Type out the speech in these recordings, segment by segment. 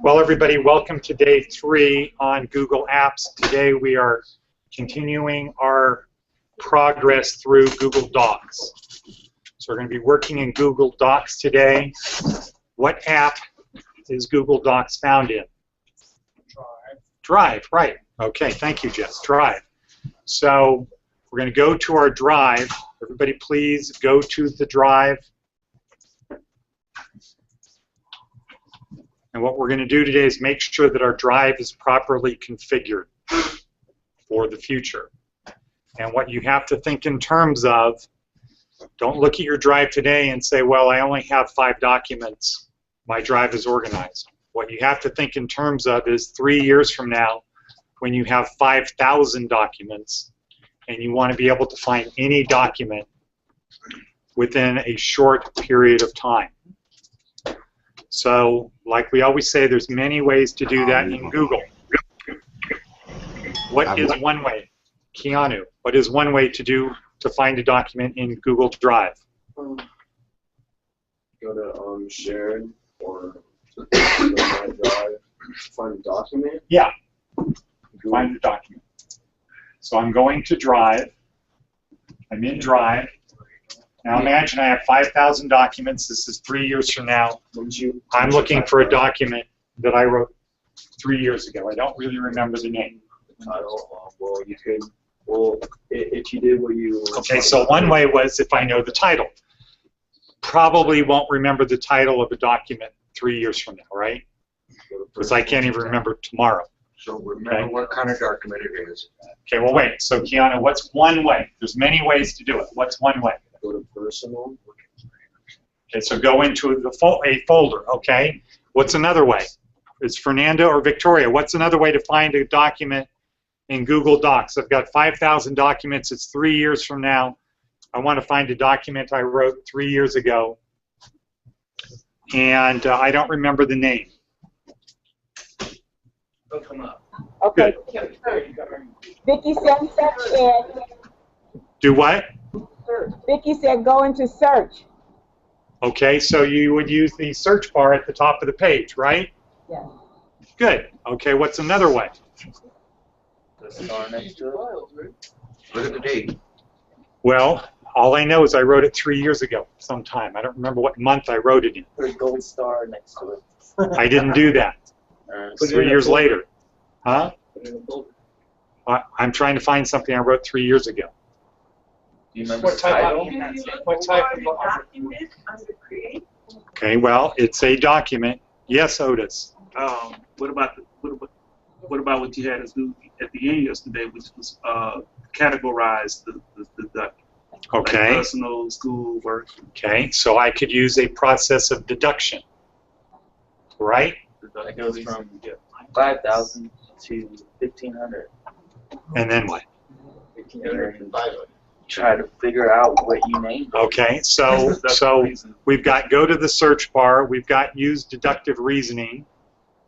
Well, everybody, welcome to day 3 on Google Apps. Today we are continuing our progress through Google Docs. So we're going to be working in Google Docs today. What app is Google Docs found in? Drive, right. Okay, thank you, Jess. Drive. So we're going to go to our Drive. Everybody please go to the Drive. And what we're going to do today is make sure that our Drive is properly configured for the future. And what you have to think in terms of, don't look at your Drive today and say, well, I only have 5 documents. My Drive is organized. What you have to think in terms of is 3 years from now, when you have 5,000 documents, and you want to be able to find any document within a short period of time. So, like we always say, there's many ways to do that in Google. What is one way? Keanu, what is one way to find a document in Google Drive? Go to shared or my Drive, find a document. Yeah, find the document. So I'm going to Drive. I'm in Drive. Now imagine I have 5,000 documents. This is 3 years from now. I'm looking for a document that I wrote 3 years ago. I don't really remember the name. Well, you could. Well, if you did what you. Okay, so one way was if I know the title. Probably won't remember the title of a document 3 years from now, right? Because I can't even remember tomorrow. So remember what kind of document it is. Okay, well wait. So Keanu, what's one way? There's many ways to do it. What's one way? Go to personal. Okay, so go into a folder, okay? What's another way? It's Fernando or Victoria. What's another way to find a document in Google Docs? I've got 5,000 documents. It's 3 years from now. I want to find a document I wrote 3 years ago, and I don't remember the name. It'll come up. Okay. Good. Vicky said search, Ed. Do what? Vicky said go into search. Okay, so you would use the search bar at the top of the page, right? Yes. Good. Okay, what's another way? The star next to it. Look at the date. Well, all I know is I wrote it 3 years ago sometime. I don't remember what month I wrote it in. Put a gold star next to it. I didn't do that. Put it 3 in a years folder. later. Huh? Put it in a folder. I'm trying to find something I wrote 3 years ago. Do you remember the title? What type of document under create? Okay, well, it's a document. Yes, Otis. What about what you had us do at the end yesterday, which was categorize the document? Okay. Like personal, school, work. Okay, so I could use a process of deduction, right? That goes from 5,000 to 1,500. And then what? Try to figure out what you named. Okay, so we've got go to the search bar. We've got use deductive reasoning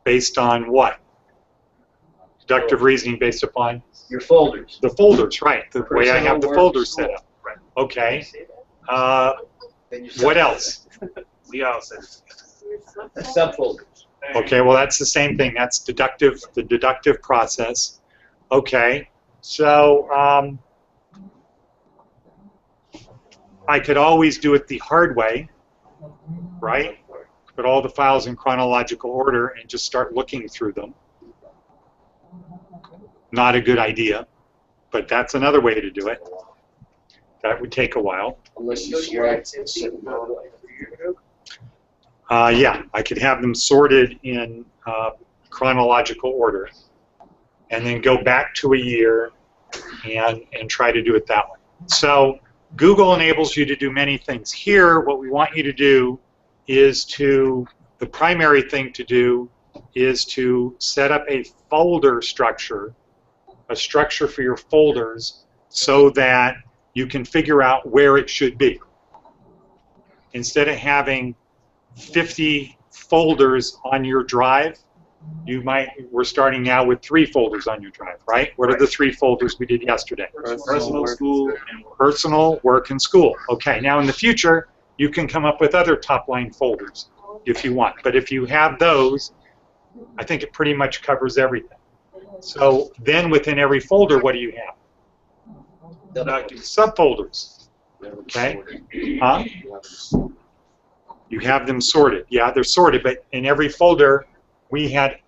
based on what? Deductive reasoning based upon? Your folders. The folders, right. The way I have the Personal, folders work, set up. Okay. What else? We all said it. Subfolders. Okay, well that's the same thing. That's deductive, the deductive process. Okay, so I could always do it the hard way, right? Put all the files in chronological order and just start looking through them. Not a good idea, but that's another way to do it. That would take a while. Unless you share it in a certain model. Yeah, I could have them sorted in chronological order and then go back to a year and try to do it that way. So Google enables you to do many things. Here, what we want you to do is the primary thing to do is to set up a folder structure, a structure for your folders, so that you can figure out where it should be. Instead of having 50 folders on your drive, we're starting now with 3 folders on your drive, right? What are the 3 folders we did yesterday? Personal, school, and work. Personal, work, and school. Okay, now in the future, you can come up with other top-line folders if you want. But if you have those, I think it pretty much covers everything. So then within every folder, what do you have? Subfolders. Okay? Huh? You have them sorted. Yeah, they're sorted, but in every folder, we had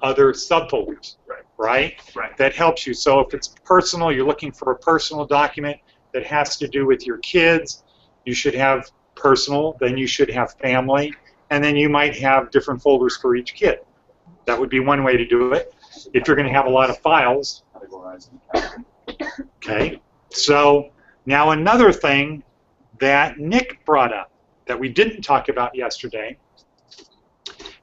other subfolders, right? That helps you. So if it's personal, you're looking for a personal document that has to do with your kids, you should have personal, then you should have family, and then you might have different folders for each kid. That would be one way to do it. If you're going to have a lot of files, okay. So now another thing that Nick brought up that we didn't talk about yesterday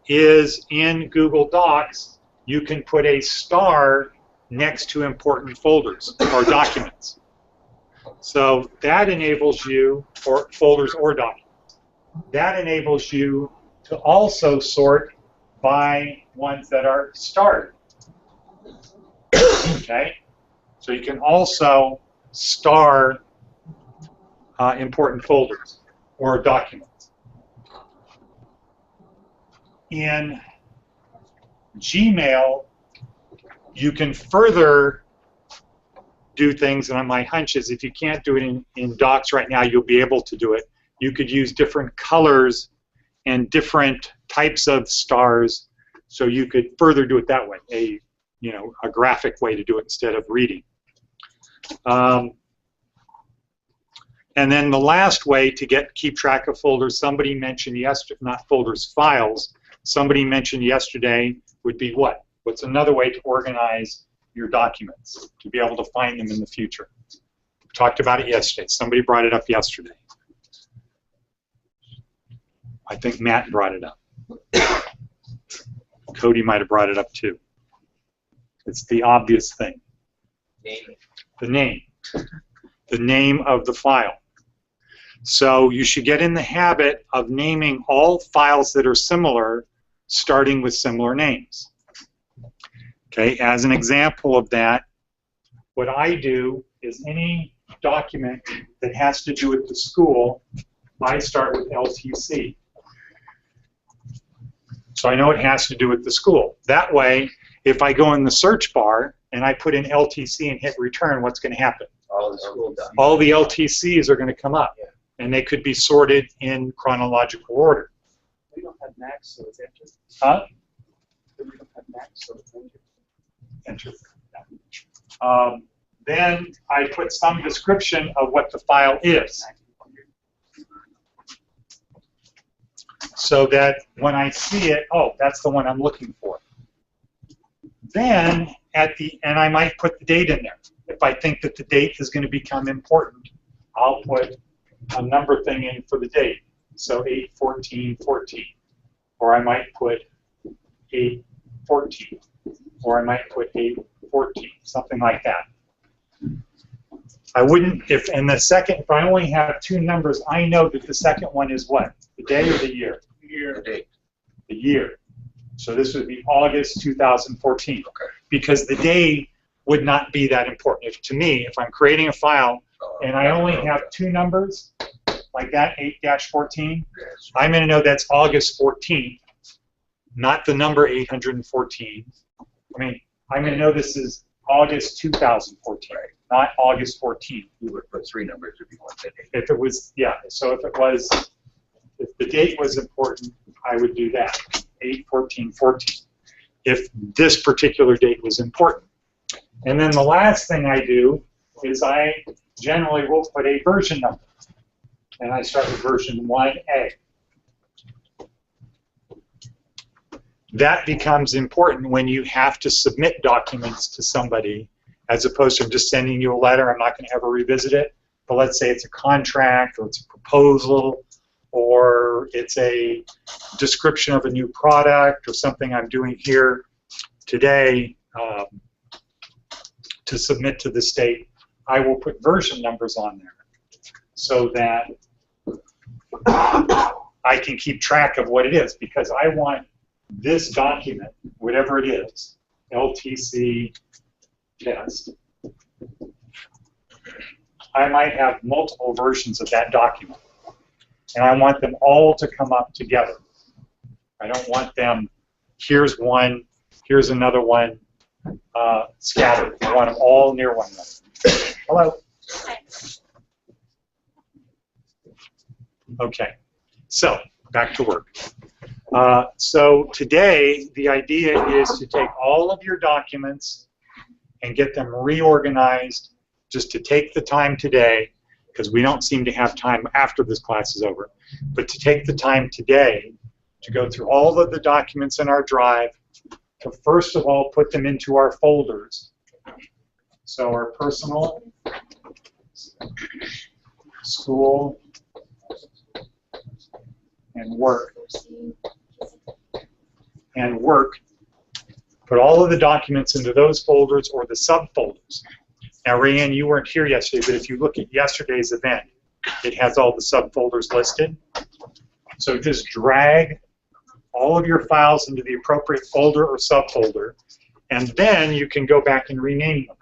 is in Google Docs, you can put a star next to important folders or documents. So that enables you, or folders or documents, that enables you to also sort by ones that are starred. Okay? So you can also star important folders or documents. In Gmail, you can further do things, and my hunch is if you can't do it in Docs right now, you'll be able to do it. You could use different colors and different types of stars, so you could further do it that way, a graphic way to do it instead of reading. And then the last way to keep track of folders, somebody mentioned yesterday, not folders, files, somebody mentioned yesterday would be what? What's another way to organize your documents, to be able to find them in the future? We talked about it yesterday. Somebody brought it up yesterday. I think Matt brought it up. Cody might have brought it up too. It's the obvious thing. The name. The name of the file. So you should get in the habit of naming all files that are similar, starting with similar names. Okay, as an example of that, what I do is any document that has to do with the school, I start with LTC. So I know it has to do with the school. That way, if I go in the search bar and I put in LTC and hit return, what's going to happen? All the LTCs are going to come up, and they could be sorted in chronological order. We don't have max, so it's entered. Huh? We don't have max, so it's entered. Then I put some description of what the file is, so that when I see it, oh, that's the one I'm looking for. Then and I might put the date in there. If I think that the date is going to become important, I'll put a number thing in for the date. So 8/14/14, or I might put 8/14, or I might put 8/14, something like that. I wouldn't, if I only have two numbers, I know that the second one is what? The day or the year? The date. The year. So this would be August 2014. Okay. Because the day would not be that important. To me, if I'm creating a file and I only have two numbers, like that, 8-14, I'm going to know that's August 14th, not the number 814. I mean, I'm going to know this is August 2014, not August 14th. You would put three numbers if you wanted it. If it was, yeah, so if the date was important, I would do that, 8/14/14, if this particular date was important. And then the last thing I do is I generally will put a version number. And I start with version 1A. That becomes important when you have to submit documents to somebody, as opposed to just sending you a letter. I'm not going to ever revisit it. But let's say it's a contract, or it's a proposal, or it's a description of a new product, or something I'm doing here today to submit to the state. I will put version numbers on there so that I can keep track of what it is, because I want this document, whatever it is, LTC test, I might have multiple versions of that document. and I want them all to come up together. I don't want them, here's one, here's another one, scattered. I want them all near one another. Hello. Okay, so back to work. So today, the idea is to take all of your documents and get them reorganized, just to take the time today, because we don't seem to have time after this class is over, but to take the time today to go through all of the documents in our drive, to first of all put them into our folders. So our personal, school, and work. And work, put all of the documents into those folders or the subfolders. Now, Rayanne, you weren't here yesterday, but if you look at yesterday's event, it has all the subfolders listed. So just drag all of your files into the appropriate folder or subfolder, and then you can go back and rename them.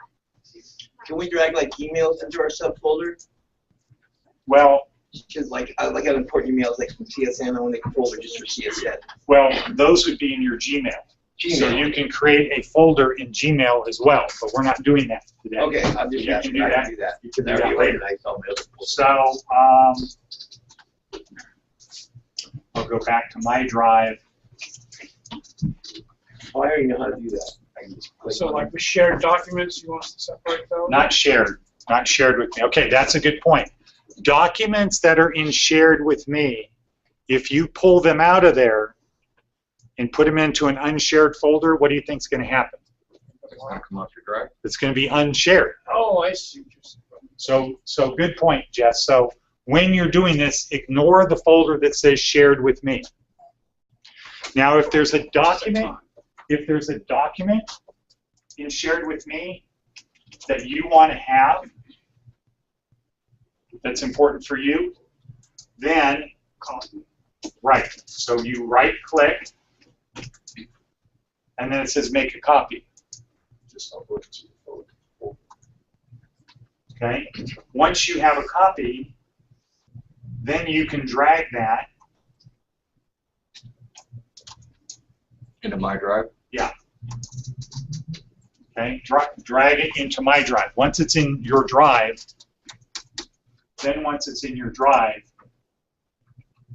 Can we drag like emails into our subfolder? Well, Because like I have important emails like from CSN, I want to make a folder just for CSN. well, those would be in your Gmail. So you can create a folder in Gmail as well, but we're not doing that today. Okay, I'm just You asking can do how that. to do that. You can do That that would be later. organized all my other folders. So I'll go back to my drive. Oh, I already know how to do that. I can just click So on like it. with shared documents, you want us to separate those? Not shared with me. Okay, that's a good point. Documents that are in shared with me, if you pull them out of there and put them into an unshared folder, what do you think is going to happen? It's gonna come off your drive. It's going to be unshared. Oh, I see what you're saying. So good point, Jess. So when you're doing this, ignore the folder that says shared with me. Now, if there's a document in shared with me that you want to have, that's important for you, then right. So you right click, and then it says make a copy. Just I'll go to the folder. Okay. Once you have a copy, then you can drag that. Into my drive. Yeah. Okay. Drag it into my drive. Once it's in your drive,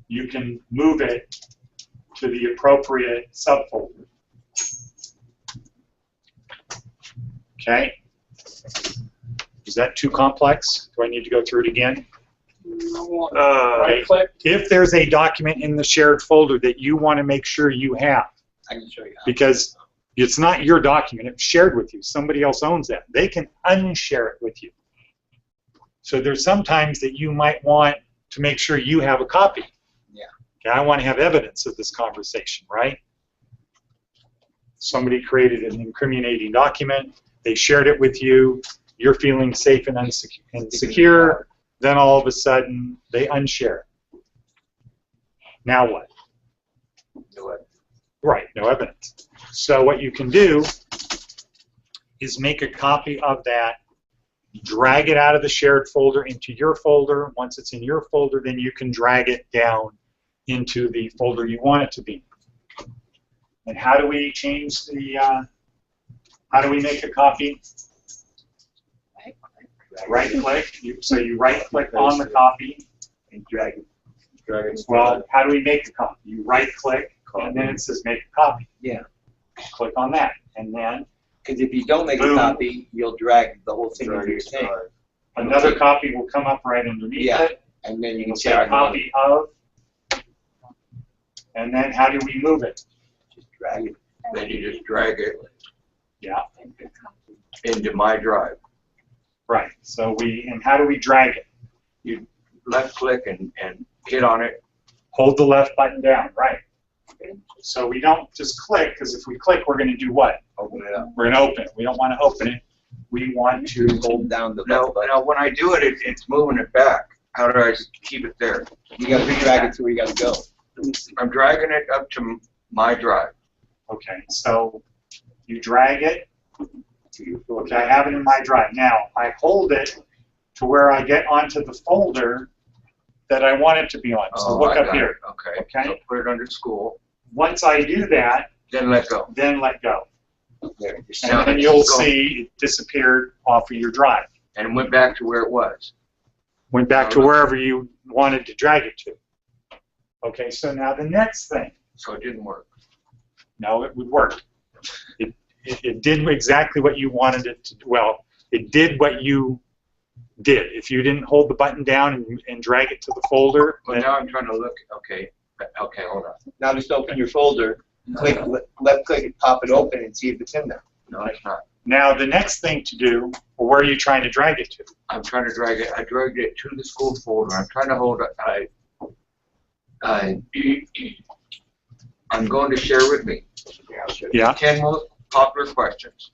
you can move it to the appropriate subfolder. Okay? Is that too complex? Do I need to go through it again? Right click. If there's a document in the shared folder that you want to make sure you have, I can show you how. because it's not your document, it's shared with you. Somebody else owns that. They can unshare it with you. So there's sometimes that you might want to make sure you have a copy. Yeah. Okay, I want to have evidence of this conversation, right? Somebody created an incriminating document, they shared it with you, you're feeling safe and secure, then all of a sudden they unshare it. Now what? No evidence. Right, no evidence. So what you can do is make a copy of that, drag it out of the shared folder into your folder. Once it's in your folder, then you can drag it down into the folder you want it to be. And how do we change the, how do we make a copy? Right click. So you right click on the copy And drag it. Drag it. Well, how do we make a copy? You right click, and then it says make a copy. Yeah. Click on that, and then Because if you don't make Boom. a copy, you'll drag the whole thing Drag into your it to thing. drive. another copy will come up right underneath Yeah. it. And then you can It'll say say a copy of, and then how do we move it? just drag it. Then you just drag it Yeah, into my drive. right. So and how do we drag it? You left click and hit on it. Hold the left button down, right. So we don't just click, because if we click, we're going to do what? Open it up. We're going to open it. We don't want to open it. We want to Hold down the Now, left button. now when I do it, it's moving it back. How do I keep it there? You got to drag it to where you got to go. I'm dragging it up to my drive. Okay, so you drag it. Okay, I have it in my drive. Now, I hold it to where I get onto the folder that I want it to be on. So look I up got here. it. Okay. Okay. So put it under school, Once I do that, then let go. then let go. There. And then you'll see it disappeared off of your drive. And it went back to where it was. Went back to wherever you wanted to drag it to. Okay, so now the next thing. So it didn't work. No, it would work. It did exactly what you wanted it to do. Well, it did what you did. If you didn't hold the button down and drag it to the folder. But now I'm trying to look. Okay. Okay, hold on. Now just open your folder, click, left click it, pop it open and see if it's in there. No, it's not. Now the next thing to do, well, where are you trying to drag it to? I'm trying to drag it. I dragged it to the school folder. I'm trying to hold it. I'm going to share with me. Yeah. 10 most popular questions.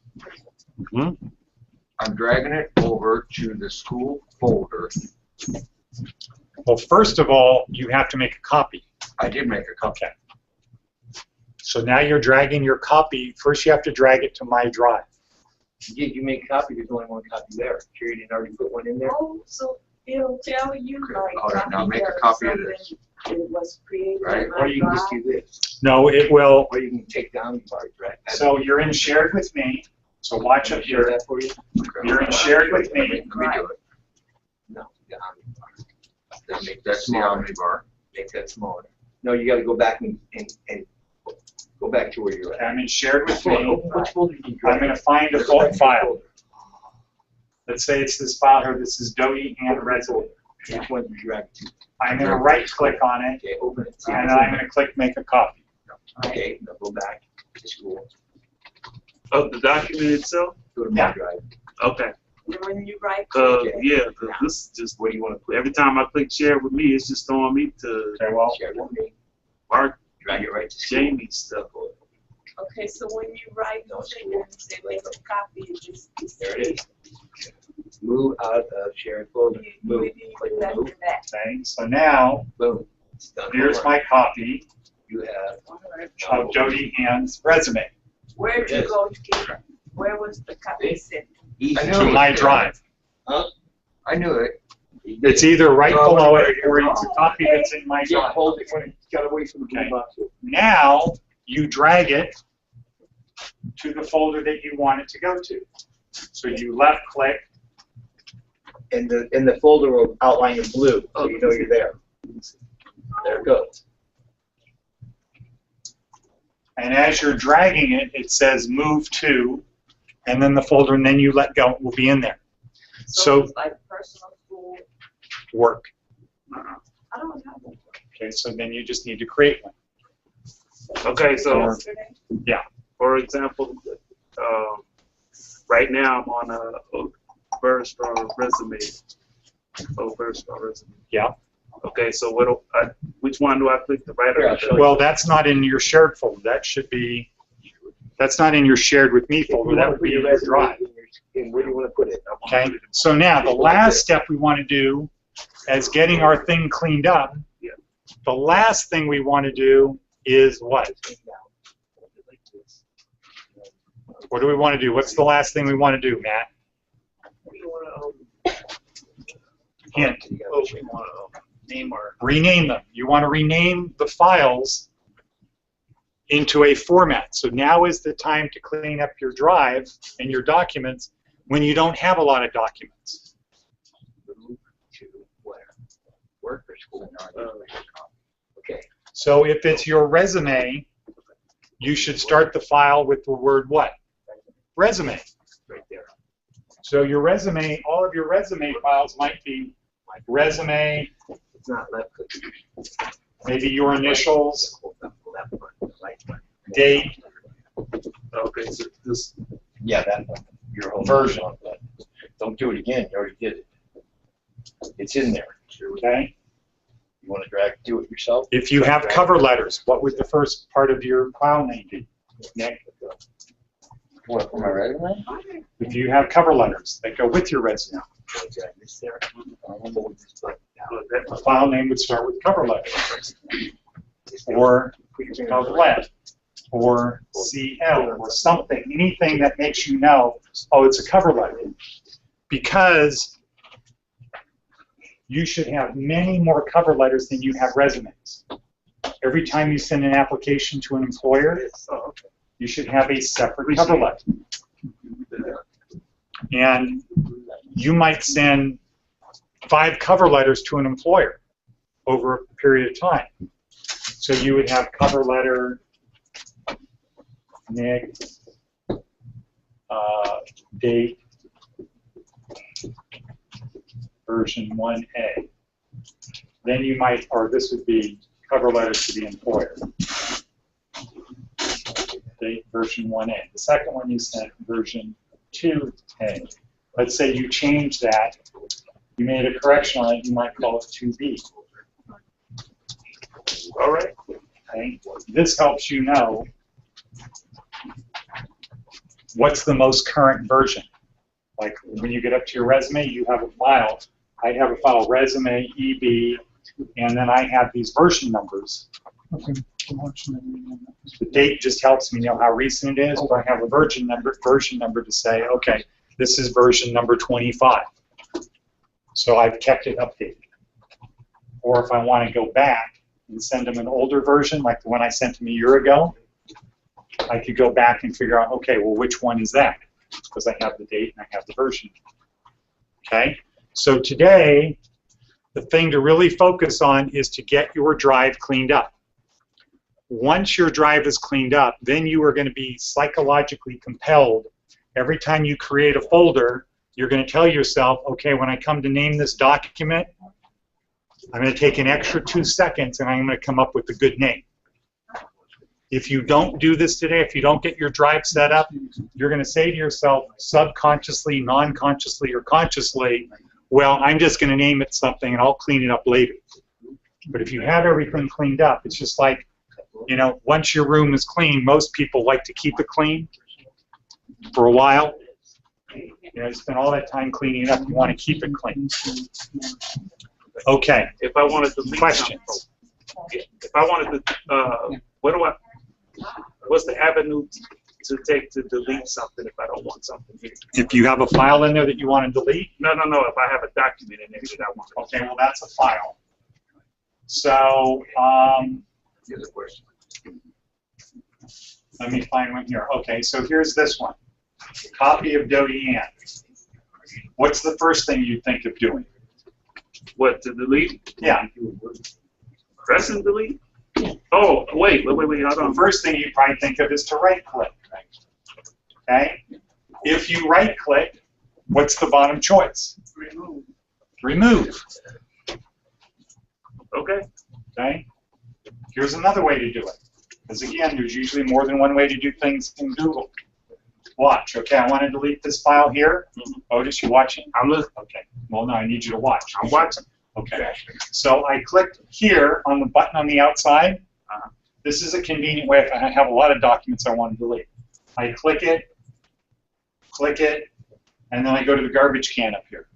Mhm. I'm dragging it over to the school folder. Well, first of all, you have to make a copy. I did make a copy. Okay. So now you're dragging your copy. First, you have to drag it to my drive. Did you make a copy? There's only one copy there. Sure you didn't already put one in there? Oh, so it'll tell you Okay, like. all right, now copy make a of copy of something this. that was created Right. on Or my you can just drive. do this. No, it will. Or you can take down the part, right? So you're in shared with me. So watch up Share here. that for you? Okay. You're in shared with me. Let me do it. No, the omnibar. That's the omnibar. Make that smaller. No, you gotta go back and go back to where you're at. I'm in shared with me. Which folder did you I'm going to find a bulk file. Let's say it's this file here. This is Doty and resume. Which one did you drag to? I'm going to right click on it, Okay, open it. and then I'm going to click make a copy. Okay, now go back to school. Of the document itself? Go to Yeah. my drive. Okay. And when you write. Yeah, 'cause this is just, What do you want to put? every time I click share with me, it's just throwing me to Okay, well, Share with me. Mark Drag it right to school. Jamie's stuff. Okay, so when you write those in there and say make a copy, it just. There it is. Move out of shared folder. You Move. need to put that Move. in that. okay, so now Boom. It's done. here's my copy You have. of Doty Ann's resume Where did you go to get it? Where was the copy sent? I knew to it was my there. drive. I knew it. It's either right below it or it's a copy that's in my Yeah, drive. hold it when it's got away from the blue Okay. box. Now you drag it to the folder that you want it to go to. So you left click. And the folder will outline in blue, so you know you're there. There it goes. And as you're dragging it, it says move to, and then the folder, and then you let go, it will be in there. So- It's like personal school. Work. I don't have one. Okay, so then you just need to create one. Okay, so Yesterday. for example, right now I'm on a very strong resume. Oh, very strong resume. Yeah. Okay, so which one do I click to write? Yeah, sure. Well, that's not in your shared folder. That should be, that's not in your shared with me If you folder. want That to would put be your in your resume drive. in where do you want to put it? Okay, so now the last step we want to do as getting our thing cleaned up, the last thing we want to do is what? What do we want to do? What's the last thing we want to do, Matt? Hint. Name our. Rename them. You want to rename the files into a format. So now is the time to clean up your drive and your documents when you don't have a lot of documents. Move to where? Work or school? Okay. So if it's your resume, you should start the file with the word what? Resume. Right there. So your resume, all of your resume files might be resume, It's not left click. maybe your initials, Left button, right button. date, Okay, so this, Yeah, that one. Your whole Version. But don't do it again. You already did it. It's in there. okay? You want to do it yourself? If you have cover letters, what would the first part of your file name be? Nick? What, for my resume? If you have cover letters that go with your resume, Drag this there. that- the file name would start with cover letters, or coverlet, or CL, or something, anything that makes you know, oh, it's a cover letter. Because you should have many more cover letters than you have resumes. Every time you send an application to an employer, you should have a separate cover letter. And you might send 5 cover letters to an employer over a period of time. So you would have cover letter, Nick, date, version 1A. Then you might, or this would be cover letter to the employer. Date, version 1A. The second one you sent, version 2A. Let's say you change that. You made a correction on it, you might call it 2B. All right. Okay. This helps you know what's the most current version. Like when you get up to your resume, you have a file. I have a file, resume, EB, and then I have these version numbers. The date just helps me know how recent it is, but I have a version number to say, okay, this is version number 25. So I've kept it updated. Or if I want to go back and send them an older version, like the one I sent them a year ago, I could go back and figure out, okay, well, which one is that? Because I have the date and I have the version. Okay? So today, the thing to really focus on is to get your drive cleaned up. Once your drive is cleaned up, then you are going to be psychologically compelled. Every time you create a folder, you're going to tell yourself, okay, when I come to name this document, I'm going to take an extra 2 seconds and I'm going to come up with a good name. If you don't do this today, if you don't get your drive set up, you're going to say to yourself subconsciously, non-consciously, or consciously, well, I'm just going to name it something and I'll clean it up later. But if you have everything cleaned up, it's just like, you know, once your room is clean, most people like to keep it clean for a while. You know, you spend all that time cleaning it up, you want to keep it clean. Okay. If I wanted to questions. If I wanted to, what's the avenue to take to delete something if I don't want something here? If you have a file in there that you want to delete? No. If I have a document in there that I want to delete. Okay, well, that's a file. So, Here's a question. let me find one here. Okay, so here's this one. Copy of Dodie Ann. What's the first thing you think of doing? What, to delete? Yeah. Press and delete? Oh, wait, hold on. The first thing you probably think of is to right-click. Okay? If you right-click, what's the bottom choice? Remove. Remove. Okay. Okay? Here's another way to do it. Because again, there's usually more than one way to do things in Google. Watch. Okay, I want to delete this file here. Otis, you watching? I'm listening. Okay. Well, no, I need you to watch. I'm watching. Okay. So I clicked here on the button on the outside. This is a convenient way if I have a lot of documents I want to delete. I click it, and then I go to the garbage can up here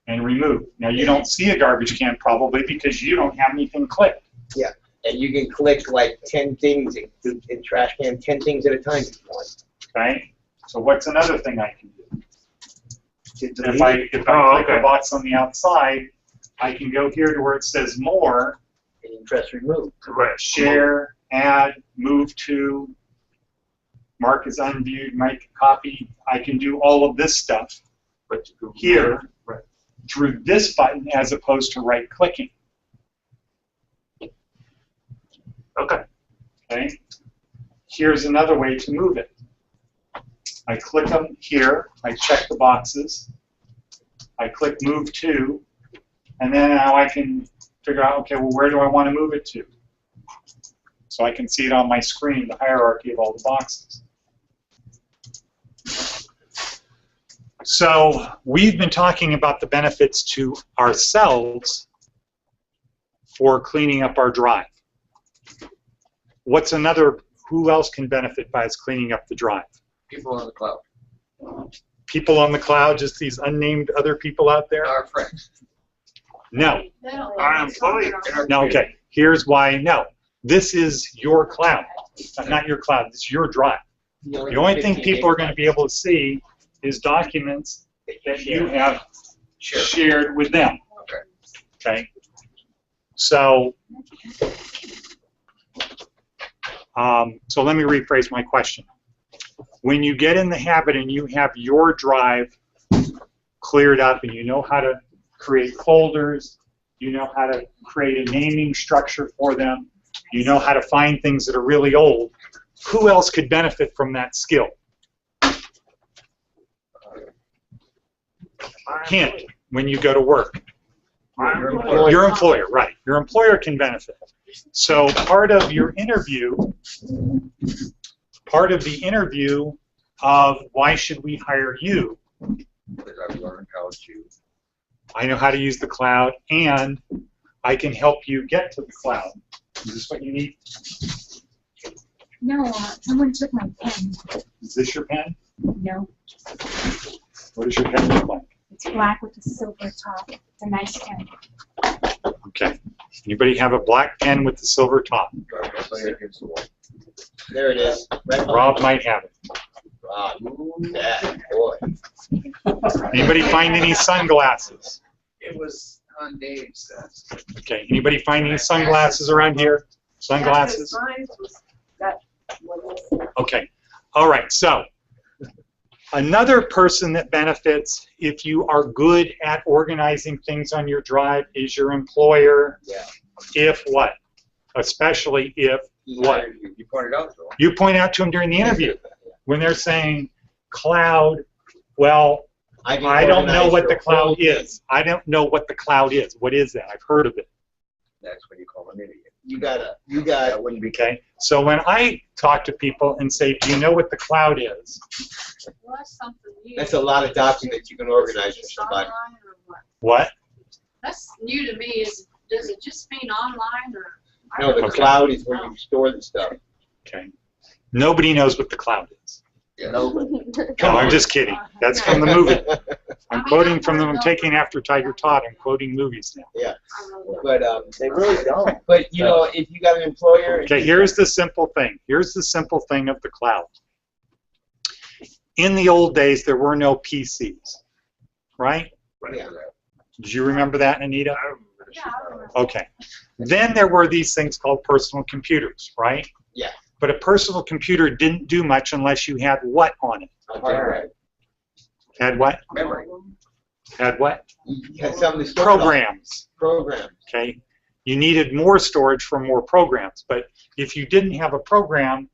and remove. Now you don't see a garbage can probably because you don't have anything clicked. Yeah, and you can click like 10 things in trash can, 10 things at a time if you want. Okay. So what's another thing I can do? If I click a box on the outside, I can go here to where it says More. And you press remove. Correct. Share, add, move to, mark as unviewed, make a copy. I can do all of this stuff here through this button as opposed to right-clicking. Okay. Okay. Here's another way to move it. I click them here. I check the boxes. I click Move To, and then now I can figure out, okay, well, where do I want to move it to? So I can see it on my screen, the hierarchy of all the boxes. So we've been talking about the benefits to ourselves for cleaning up our drive. What's another, who else can benefit by us cleaning up the drive? People on the cloud. People on the cloud, just these unnamed other people out there? Our friends. No. Our employees. No, okay. Here's why no. This is your cloud. Not your cloud. This is your drive. The only thing people are going to be able to see is documents that you have shared with them. Okay. Okay. So, so let me rephrase my question. When you get in the habit and you have your drive cleared up and you know how to create folders, you know how to create a naming structure for them, you know how to find things that are really old, who else could benefit from that skill? Hint, when you go to work. Your employer, right. Your employer can benefit. So part of your interview, part of the interview of why should we hire you, Because I've learned how to. I know how to use the cloud, and I can help you get to the cloud. Is this what you need? No, someone took my pen. Is this your pen? No, What does your pen look like? it's black with a silver top. It's a nice pen. Okay. Anybody have a black pen with the silver top? There it is. Right Rob might have it. Rob, that boy. Anybody find any sunglasses? It was on Dave's desk. Okay. Anybody find any sunglasses around here? Sunglasses? Mine was that one was- Okay. All right. So another person that benefits if you are good at organizing things on your drive is your employer. Yeah. If what? Especially if what? You pointed out to him. You point out to them during the interview when they're saying cloud. Well, I don't know what the cloud is. I don't know what the cloud is. What is that? I've heard of it. That's when you call an idiot. You gotta, That wouldn't be. Okay. So when I talk to people and say, "Do you know what the cloud is?" Well, that's something new. that's a lot of documents you can organize for Is it somebody. online or what? What? That's new to me. Does it just mean online or? I No, don't the know. Okay. cloud is where you store the stuff. Okay. Nobody knows what the cloud is. Yeah. No, I'm just kidding. That's from the movie. I'm quoting from them. I'm taking after Tiger Todd. I'm quoting movies now. Yeah, I don't know. but They really don't. but you know, if you got an employer. Okay, here's the simple thing. Here's the simple thing of the cloud. In the old days, there were no PCs, right? Yeah. Did you remember that, Anita? Yeah, I don't know. Okay. Then there were these things called personal computers, right? Yeah. But a personal computer didn't do much unless you had what on it? Okay. Had what? Memory. Had what? You had something to store it on. Programs. Programs. Okay. You needed more storage for more programs. But if you didn't have a program,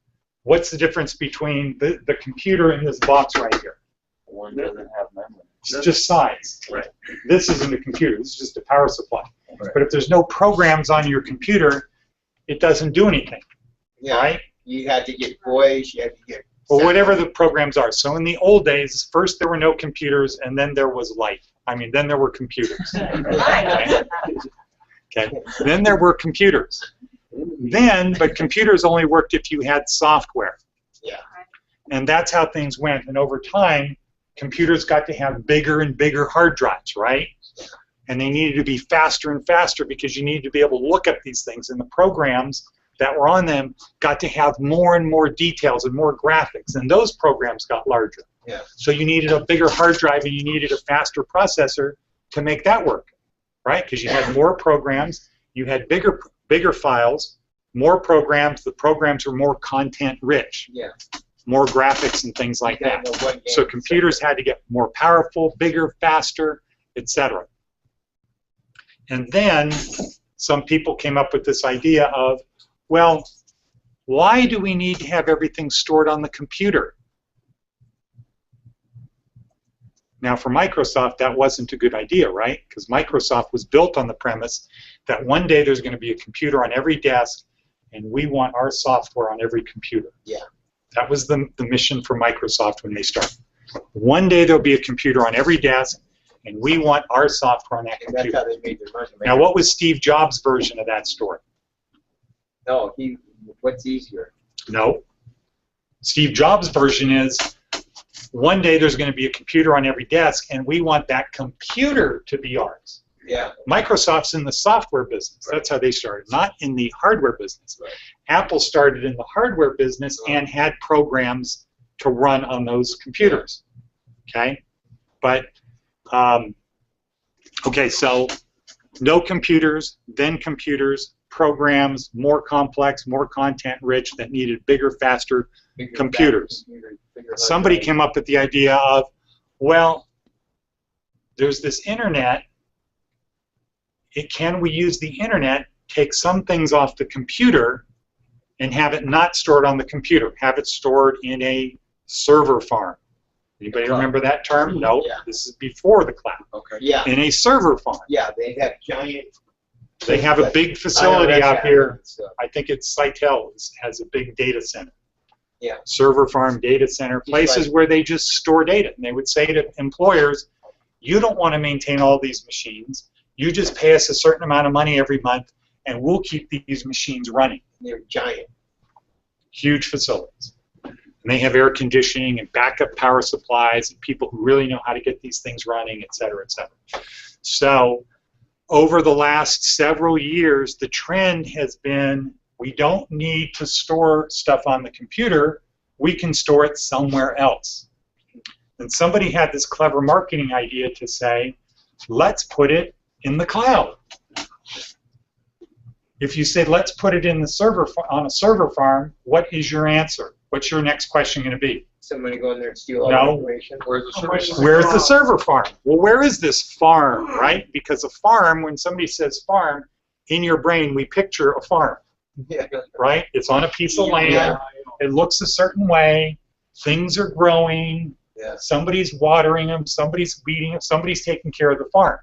what's the difference between the computer and this box right here? One doesn't have memory. It's just size. Right. This isn't a computer. This is just a power supply. Right. But if there's no programs on your computer, it doesn't do anything, Yeah. right? You had to get voice. You had to get. Or whatever the programs are. So in the old days, first there were no computers, and then there was life. I mean, then there were computers. Okay. Okay. Then there were computers. But computers only worked if you had software. Yeah. And that's how things went. And over time, computers got to have bigger and bigger hard drives, right? And they needed to be faster and faster because you needed to be able to look up these things. And the programs that were on them got to have more and more details and more graphics. And those programs got larger. Yeah. So you needed a bigger hard drive and you needed a faster processor to make that work, right? Because you had more programs, you had bigger files, more programs. The programs were more content rich. Yeah. More graphics and things like You gotta that. know what game So to computers had to get more powerful, bigger, faster, etc. And then some people came up with this idea of, well, why do we need to have everything stored on the computer? Now, for Microsoft, that wasn't a good idea, right? Because Microsoft was built on the premise that one day there's going to be a computer on every desk, and we want our software on every computer. Yeah. That was the mission for Microsoft when they started. One day there'll be a computer on every desk, and we want our software on that And that's computer. how they made their money. Now, what was Steve Jobs' version of that story? No, what's easier? No. Steve Jobs' version is, one day there's going to be a computer on every desk, and we want that computer to be ours. Yeah. Microsoft's in the software business. That's how they started, not in the hardware business. Right. Apple started in the hardware business and had programs to run on those computers. Okay? But Okay, so no computers, then computers, programs, more complex, more content-rich that needed bigger, faster computers. Somebody came up with the idea of, well, there's this internet. Can we use the internet, take some things off the computer, and have it not stored on the computer? Have it stored in a server farm. Anybody remember that term? No. Yeah. This is before the cloud. Okay. Yeah. In a server farm. Yeah, they have giant. They have a big facility IRS out here. stuff. I think it's Sitel has a big data center. Yeah. Server farm, data center, places where they just store data. And they would say to employers, you don't want to maintain all these machines. You just pay us a certain amount of money every month, and we'll keep these machines running. They're giant. Huge facilities. And they have air conditioning and backup power supplies and people who really know how to get these things running, et cetera, et cetera. So over the last several years, the trend has been we don't need to store stuff on the computer. We can store it somewhere else. And somebody had this clever marketing idea to say, let's put it in the cloud. If you say, let's put it in the server on a server farm, what is your answer? What's your next question going to be? Somebody go in there and steal all No. the information. Where's the server? Where's the server farm? Well, where is this farm, right? Because a farm, when somebody says farm, in your brain we picture a farm, Yeah. right? It's on a piece of land. Yeah. It looks a certain way. Things are growing. Yeah. Somebody's watering them. Somebody's weeding them. Somebody's taking care of the farm.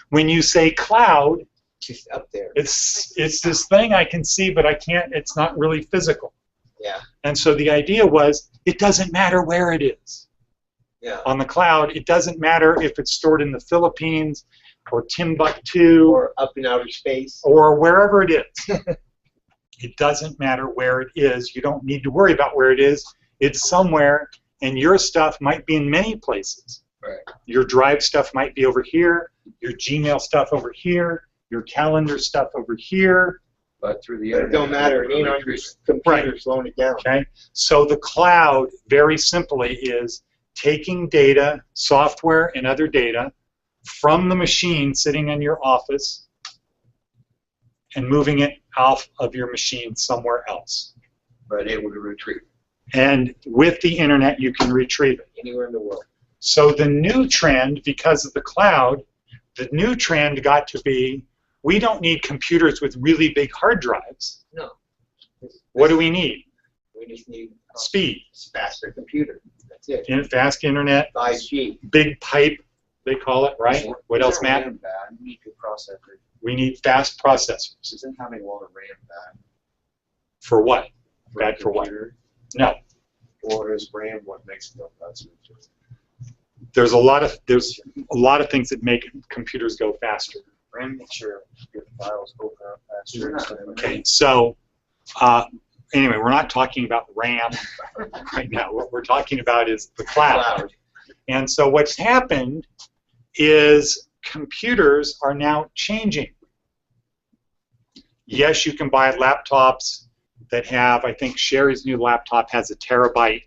When you say cloud, Just up there. it's this thing I can see, but I can't. It's not really physical. Yeah. And so the idea was, it doesn't matter where it is. Yeah. On the cloud, it doesn't matter if it's stored in the Philippines or Timbuktu Or up in outer space. or wherever it is. It doesn't matter where it is. You don't need to worry about where it is. It's somewhere, and your stuff might be in many places. Right. Your Drive stuff might be over here, your Gmail stuff over here, your calendar stuff over here. But through the But it internet. don't matter. It ain't on your computer slowing it down. Okay, so the cloud, very simply, is taking data, software and other data, from the machine sitting in your office and moving it off of your machine somewhere else. But able to retrieve. And with the internet, you can retrieve it. Anywhere in the world. So the new trend, because of the cloud, the new trend got to be, we don't need computers with really big hard drives. No. What do we need? We just need Speed. faster computer. That's it. Fast internet, 5G. big pipe, they call it, right? What else, Matt? RAM bad? You need good processor. We need fast processors. Isn't having a lot of RAM bad? For what? For Bad a for what? computer? No. Or is RAM what makes it go faster? There's a lot of things that make computers go faster. RAM makes your files go faster. and stuff like that. Okay, so anyway, we're not talking about RAM right now. What we're talking about is the cloud. Cloud. And so what's happened is computers are now changing. Yes, you can buy laptops that have, I think Sherry's new laptop has 1 terabyte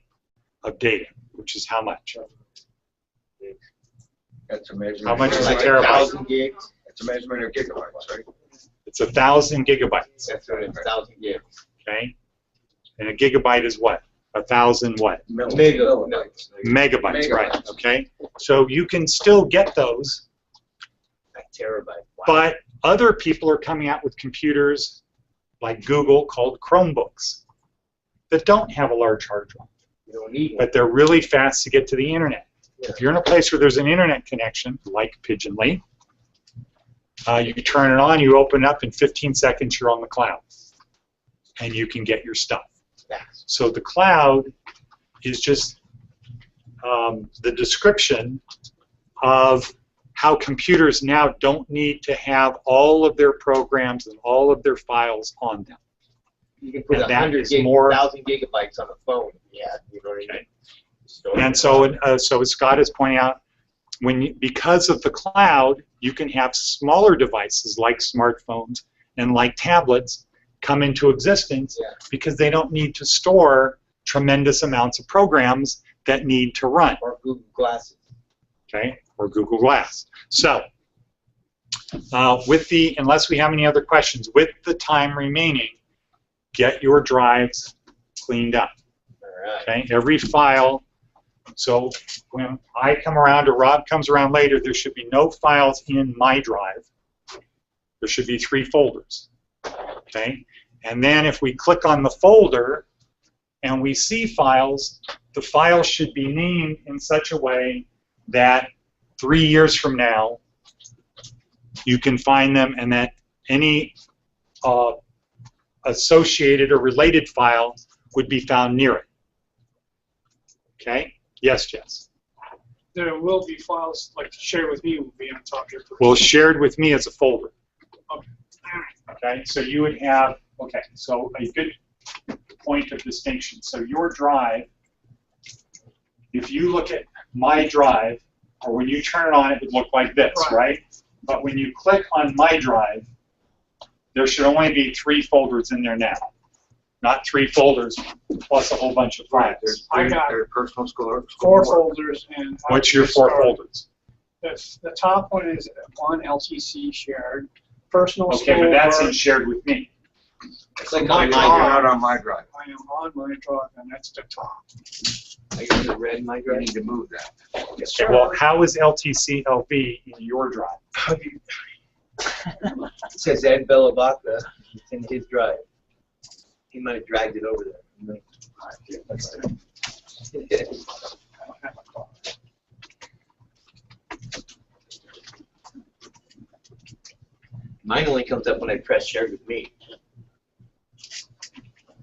of data, which is how much? That's a measurement. How much is a Like terabyte? 1,000 gigs. It's a measurement of gigabytes, right? It's 1,000 gigabytes, That's what it's 1,000 gigs. okay? And a gigabyte is what? 1,000 what? Megabytes. Megabytes, right, Megabytes. okay? So you can still get those, A terabyte. Wow. but other people are coming out with computers like Google called Chromebooks that don't have a large hard drive, You don't need one. but they're really fast to get to the internet. Yeah. If you're in a place where there's an internet connection, like Pigeonly, you can turn it on, you open it up, in 15 seconds you're on the cloud, and you can get your stuff. Fast. So the cloud is just the description of how computers now don't need to have all of their programs and all of their files on them. You can put And that 100 is gig, more- 1,000 gigabytes on a phone. Yeah, you know what I mean? Store And it. so as Scott is pointing out, because of the cloud, you can have smaller devices like smartphones and like tablets come into existence Yeah. because they don't need to store tremendous amounts of programs that need to run, Or Google Glasses. okay, or Google Glass. So unless we have any other questions, with the time remaining, get your drives cleaned up. Okay, every file. So when I come around or Rob comes around later, there should be no files in my drive. There should be 3 folders. Okay, and then if we click on the folder and we see files, the files should be named in such a way that 3 years from now you can find them, and that any associated or related file would be found near it. Okay? Yes, Jess? There will be files, like shared with me, will be on top here. Well, shared with me as a folder. Okay. Okay, so you would have, okay, so a good point of distinction. So your drive, if you look at my drive, or when you turn it on, it would look like this, right? But when you click on my drive, there should only be 3 folders in there now. Not 3 folders plus a whole bunch of files. I got personal school. 4 folders. And what's your 4 folders? The top one is one LTC shared. Personal Okay, school but that's work. in shared with me. Click on my drive. On my drive. I am on my drive, and that's the top. I got the red in my drive. I need to move that. Okay, well, how is LTC LV in your drive? It says Ed Bellabacca. It's in his drive. He might have dragged it over there. Mine only comes up when I press share with me.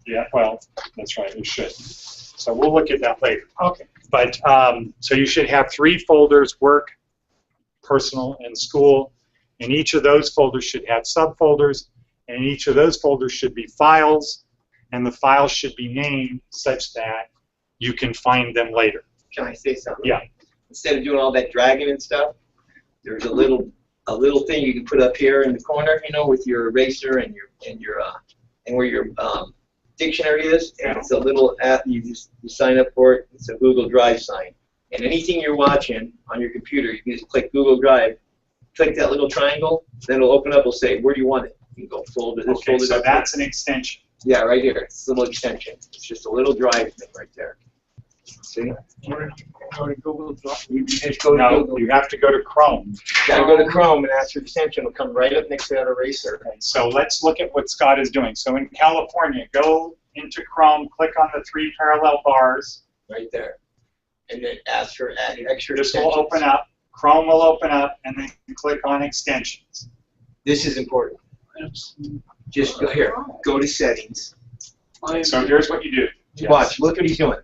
Yeah, well, that's right, it should. So we'll look at that later. Okay. But, so you should have 3 folders, work, personal, and school. And each of those folders should have subfolders, and each of those folders should be files, and the files should be named such that you can find them later. Can I say something? Yeah. Instead of doing all that dragging and stuff, there's a little thing you can put up here in the corner, you know, with your eraser and where your dictionary is. And it's a little app. You sign up for it. It's a Google Drive sign. And anything you're watching on your computer, you can just click Google Drive, click that little triangle, then it'll open up. It'll say, where do you want it? You can go folder this, Okay, folder so that. that's an extension. Yeah, right here. It's a little extension. It's just a little drive thing right there. See? Go to Google Drive. You just go to No, Google. you have to go to Chrome. Gotta go to Chrome and ask for extension. It'll come right up next to that eraser. Okay, so let's look at what Scott is doing. So in California, go into Chrome, click on the 3 parallel bars. Right there. And then ask for extra This extensions. will open up, Chrome will open up, and then click on extensions. This is important. Just go here. Go to settings. So here's what you do. Yes. Watch. Look what he's doing.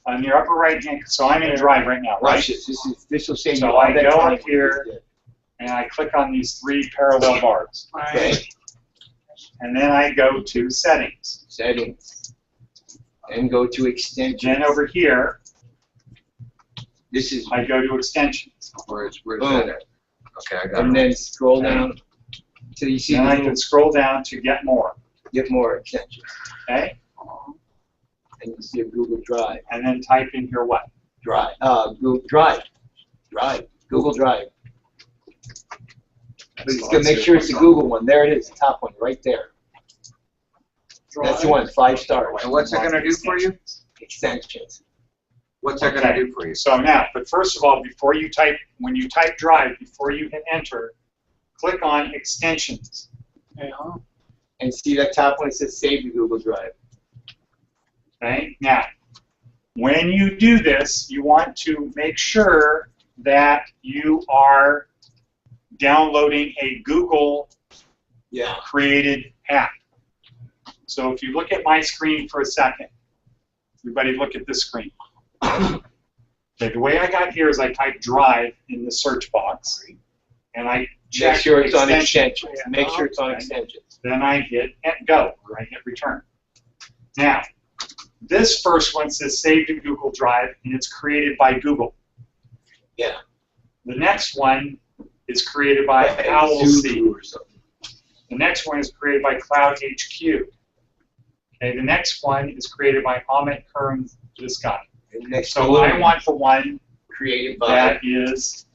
On your upper right hand, so I'm in Drive right now, right? Watch this. This will save So you all I that go time. up here, and I click on these 3 parallel bars. Okay. And then I go to settings. Settings. And go to extensions. Then over here, This is I go to extensions. Where's Boom. that at? Okay, I got and it. then scroll down till you see Then the I little, can scroll down to get more. get more extensions. Okay? And you see a Google Drive. And then type in here what? Drive. Google Drive. Drive. Google Drive. But it's gonna make sure it's the Google one. There it is, the top one, right there. That's the one, 5 stars. And what's that going to do for you? Extensions. What's that going to do for you? So now, but first of all, before you type, when you type Drive, before you hit Enter, click on Extensions. Yeah. And see that top one, it says Save to Google Drive. Okay? Now, when you do this, you want to make sure that you are downloading a Google created app. So if you look at my screen for a second, everybody look at this screen. Okay, the way I got here is I type Drive in the search box, and I check Make sure it's on extensions. extensions. Make sure it's on extensions. Then I hit Go, or I hit Return. Now, this first one says Save to Google Drive, and it's created by Google. Yeah. The next one is created by OwlC. The next one is created by Cloud HQ. Okay, the next one is created by Amit Kern, this guy. And next So I want the one created by that is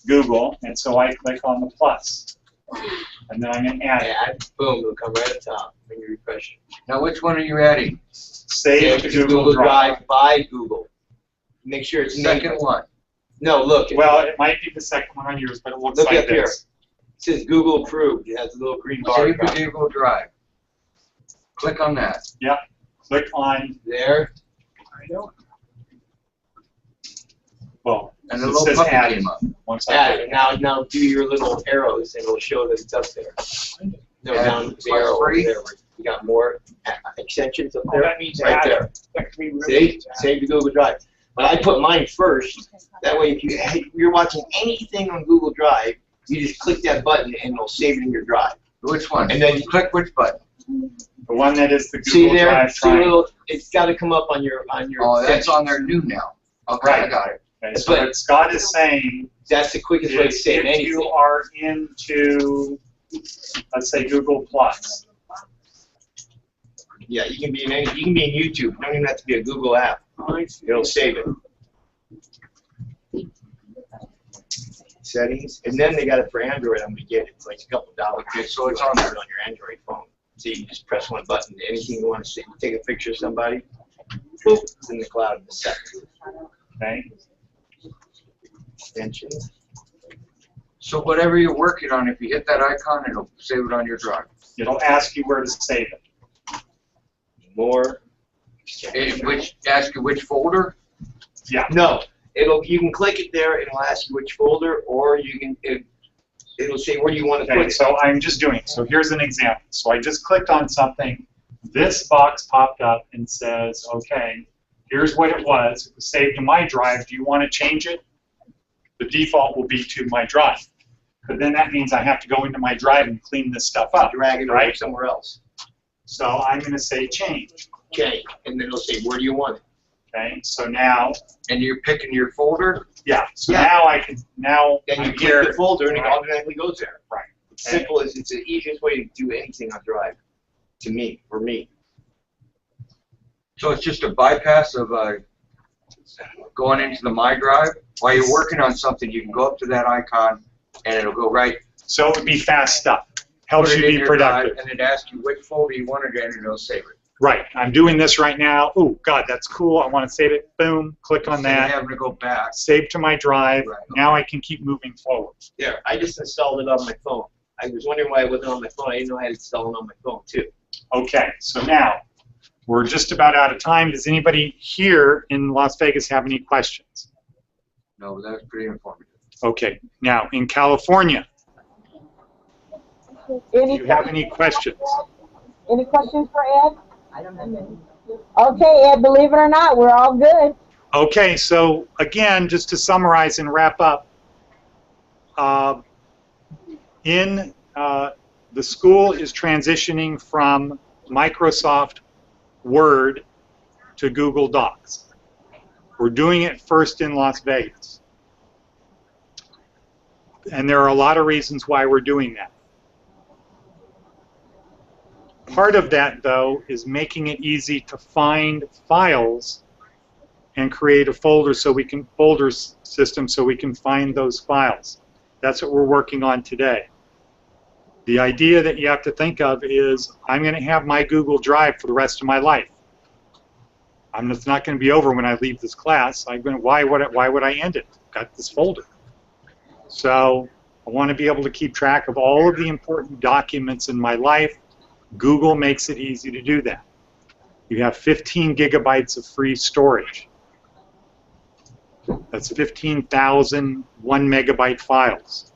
Google, and so I click on the plus. And then I'm going to add it. Add, boom, it'll come right up top when you refresh it. Now, which one are you adding? Save to Google Drive. by Google. Make sure it's Second named. one. No, look. Well, it might be the second one on yours, but it looks Look like up here. this. It says Google approved. It has a little green bar. Save to Google Drive. Click on that. Yep. Click on, There. well, And it the little says puppy add. came up. Once I Add click it. Now do your little arrows and it'll show that it's up there. No, Add down the plus arrow over free. there. You got more extensions up Oh, there. that means Right add it. there. That could be really See? easy. Save to Google Drive. But I put mine first. That way, if you're watching anything on Google Drive, you just click that button and it'll save it in your drive. Which one? And then you Click which button? The one that is the see Google there. Drive See a triangle. little. It's got to come up on your Oh, that's section. on there new now. Okay, I Right. got it. Okay, so what Scott is saying That's the quickest way to is save if anything. you are into, let's say, Google Plus, Yeah, you can be in any. You can be in YouTube. You don't even have to be a Google app. It'll save it. Settings, and then they got it for Android. I'm gonna get it. It's like a couple dollars. Okay, so it's on there. on your Android phone. So you just press one button. Anything you want to see, take a picture of somebody. Boop, it's in the cloud in a second. okay? Extensions. So whatever you're working on, if you hit that icon, it'll save it on your drive. It'll ask you where to save it. More. Which ask you which folder? Yeah. No, you can click it there. It'll ask you which folder, or you can. It'll say where you want to put Okay, it. so I'm just doing, so here's an example. So I just clicked on something, this box popped up and says, okay, here's what it was saved to my drive, do you want to change it? The default will be to my drive. But then that means I have to go into my drive and clean this stuff up, Drag it right? over somewhere else. So I'm going to say change, Okay, and then it'll say where do you want it. okay? So now, And you're picking your folder? yeah, so Yeah. now I can, now Then you I'm click here, the folder and it right. automatically goes there. Right. It's simple as it's the easiest way to do anything on Drive. To me, for me. So it's just a bypass of going into the My Drive? While you're working on something, you can go up to that icon and it'll go right. so it would be fast stuff. Helps put you it in be your productive. drive, and it asks you which folder you want it in, and it'll save it. Right, I'm doing this right now. Oh, God, that's cool. I want to save it. Boom, click on Instead of that. having to go back. Save to my drive. Right. Now I can keep moving forward. There, I just installed it on my phone. I was wondering why it wasn't on my phone. I didn't know I had to install it on my phone too. Okay, so now we're just about out of time. Does anybody here in Las Vegas have any questions? No, that's pretty informative. Okay, now in California, do you have any questions? Any questions for Ed? I don't have any. Okay, Ed, believe it or not, we're all good. Okay, so again, just to summarize and wrap up, the school is transitioning from Microsoft Word to Google Docs. We're doing it first in Las Vegas. And there are a lot of reasons why we're doing that. Part of that, though, is making it easy to find files and create a folder system so we can find those files. That's what we're working on today. The idea that you have to think of is, I'm going to have my Google Drive for the rest of my life. It's not going to be over when I leave this class. Why would I end it? I've got this folder. So I want to be able to keep track of all of the important documents in my life. Google makes it easy to do that. You have 15 gigabytes of free storage. That's 15,000 1 megabyte files.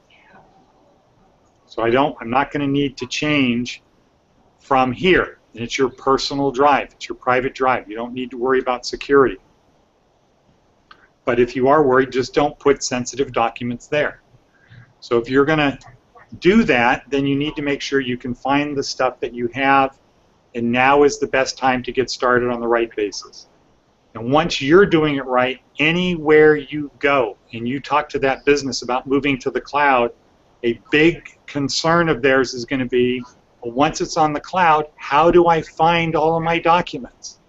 So I'm not going to need to change from here. And it's your personal drive. It's your private drive. You don't need to worry about security. But if you are worried, just don't put sensitive documents there. So if you're going to do that, then you need to make sure you can find the stuff that you have, and now is the best time to get started on the right basis. And once you're doing it right, anywhere you go and you talk to that business about moving to the cloud, a big concern of theirs is going to be, well, once it's on the cloud, how do I find all of my documents?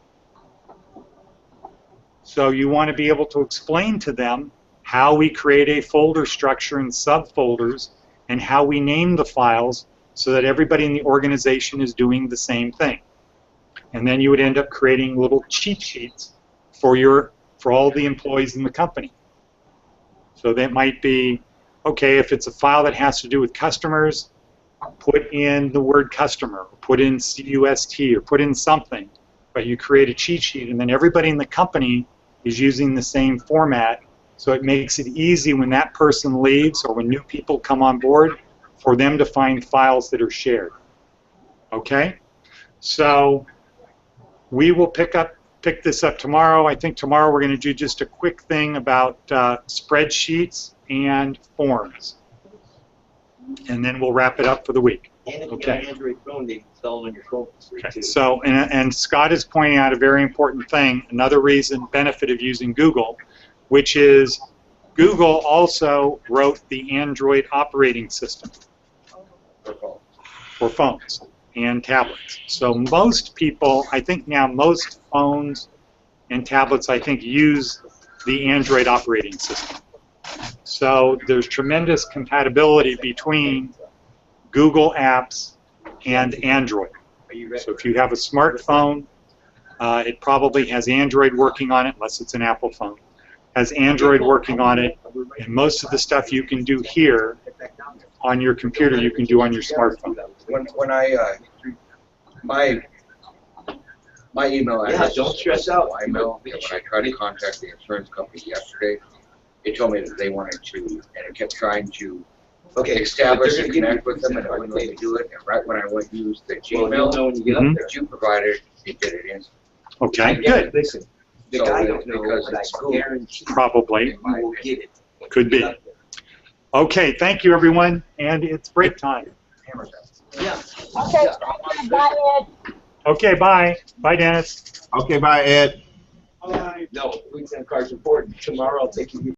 So you want to be able to explain to them how we create a folder structure and subfolders, and how we name the files so that everybody in the organization is doing the same thing. And then you would end up creating little cheat sheets for all the employees in the company. So that might be, okay, if it's a file that has to do with customers, put in the word customer, or put in CUST, or put in something. But you create a cheat sheet, and then everybody in the company is using the same format, so it makes it easy when that person leaves or when new people come on board for them to find files that are shared. Okay? So we will pick this up tomorrow. I think tomorrow we're going to do just a quick thing about spreadsheets and forms. And then we'll wrap it up for the week. And if you Okay. have an Android phone, they install on your phone. Okay. So, and Scott is pointing out a very important thing, another benefit of using Google, which is Google also wrote the Android operating system for phones and tablets. So most people, I think now most phones and tablets, I think, use the Android operating system. So there's tremendous compatibility between Google apps and Android. So if you have a smartphone, it probably has Android working on it, unless it's an Apple phone. Has Android working on it, and most of the stuff you can do here on your computer, you can do on your smartphone. When I my email address. Yeah, don't stress out. My email. When I tried to contact the insurance company yesterday, it told me that they wanted to, and it kept trying to establish and connect with them, and it wouldn't let me do it. And right when I went to use the Well, you'll know when you get up there. that you provided, it did it instantly. Okay, good. Listen, the So guy that- don't know, because but I it's Google. guarantee Probably. you will get it. Could be. Okay, thank you, everyone, and it's break time. Yeah. Okay, bye, Ed. Okay, bye. Bye, Dennis. Okay, bye, Ed. Bye. No, weekend card's important. Tomorrow I'll take you.